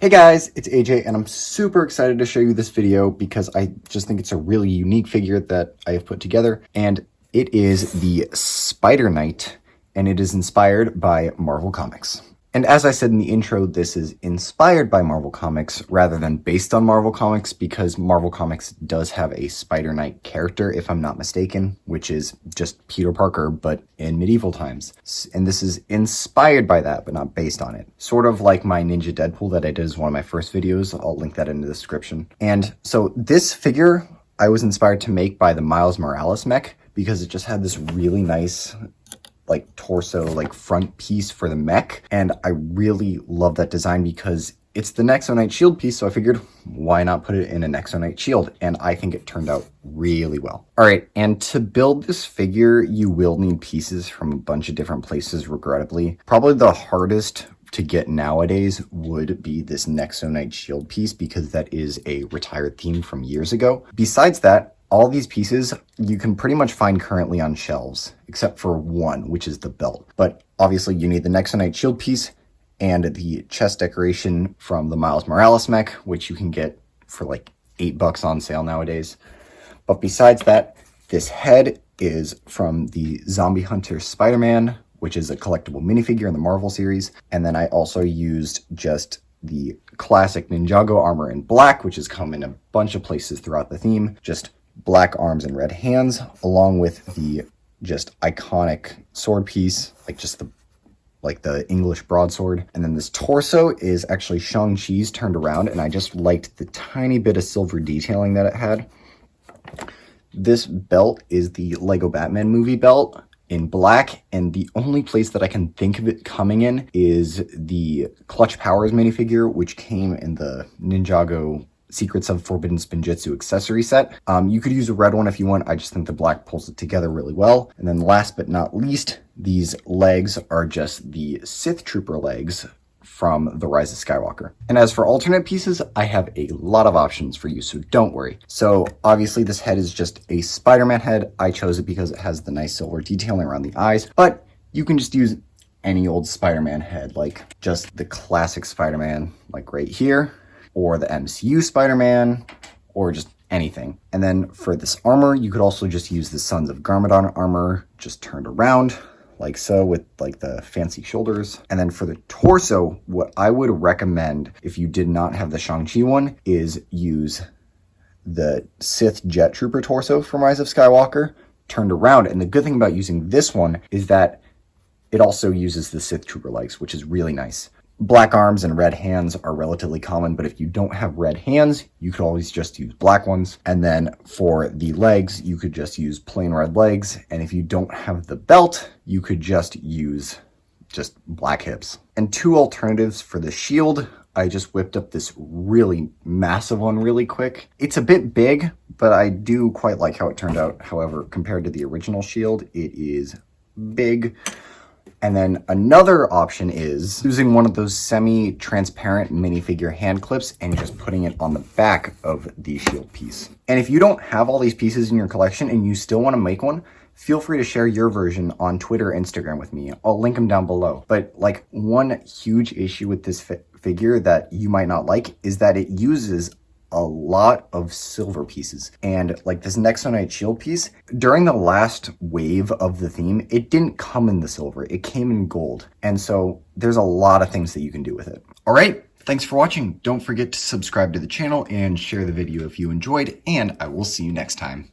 Hey guys, it's AJ and I'm super excited to show you this video because I just think it's a really unique figure that I have put together, and it is the Spider Knight, and it is inspired by Marvel Comics. And as I said in the intro, this is inspired by Marvel Comics rather than based on Marvel Comics, because Marvel Comics does have a Spider Knight character, if I'm not mistaken, which is just Peter Parker, but in medieval times. And this is inspired by that, but not based on it. Sort of like my Ninja Deadpool that I did as one of my first videos. I'll link that in the description. And so this figure I was inspired to make by the Miles Morales mech, because it just had this really nice torso front piece for the mech, and I really love that design because it's the Nexo Knight shield piece, so I figured why not put it in a Nexo Knight shield, and I think it turned out really well. Alright, and to build this figure you will need pieces from a bunch of different places, regrettably. Probably the hardest to get nowadays would be this Nexo Knight shield piece, because that is a retired theme from years ago. Besides that, all these pieces you can pretty much find currently on shelves, except for one, which is the belt. But obviously you need the Nexo Knight shield piece and the chest decoration from the Miles Morales mech, which you can get for like $8 on sale nowadays. But besides that, this head is from the Zombie Hunter Spider-Man, which is a collectible minifigure in the Marvel series. And then I also used just the classic Ninjago armor in black, which has come in a bunch of places throughout the theme. Just black arms and red hands, along with the just iconic sword piece, the English broadsword. And then this torso is actually Shang-Chi's turned around, and I just liked the tiny bit of silver detailing that it had. This belt is the Lego Batman movie belt in black, and the only place that I can think of it coming in is the Clutch Powers minifigure, which came in the Ninjago Secrets of Forbidden Spinjitzu accessory set. You could use a red one if you want. I just think the black pulls it together really well. And then last but not least, these legs are just the Sith Trooper legs from The Rise of Skywalker. And as for alternate pieces, I have a lot of options for you, so don't worry. So obviously this head is just a Spider-Man head. I chose it because it has the nice silver detailing around the eyes, but you can just use any old Spider-Man head, like just the classic Spider-Man, like right here, or the MCU Spider-Man, or just anything. And then for this armor, you could also just use the Sons of Garmadon armor, just turned around, like so, with like the fancy shoulders. And then for the torso, what I would recommend if you did not have the Shang-Chi one is use the Sith Jet Trooper torso from Rise of Skywalker, turned around. And the good thing about using this one is that it also uses the Sith Trooper legs, which is really nice. Black arms and red hands are relatively common, but if you don't have red hands, you could always just use black ones. And then for the legs, you could just use plain red legs. And if you don't have the belt, you could just use just black hips. And two alternatives for the shield, I just whipped up this really massive one really quick. It's a bit big, but I do quite like how it turned out. However, compared to the original shield, it is big. And then another option is using one of those semi-transparent minifigure hand clips and just putting it on the back of the shield piece. And if you don't have all these pieces in your collection and you still want to make one, feel free to share your version on Twitter or Instagram with me. I'll link them down below. But like one huge issue with this figure that you might not like is that it uses a lot of silver pieces. And like this Nexo Knight shield piece, during the last wave of the theme, it didn't come in the silver, it came in gold. And so there's a lot of things that you can do with it. All right, thanks for watching. Don't forget to subscribe to the channel and share the video if you enjoyed, and I will see you next time.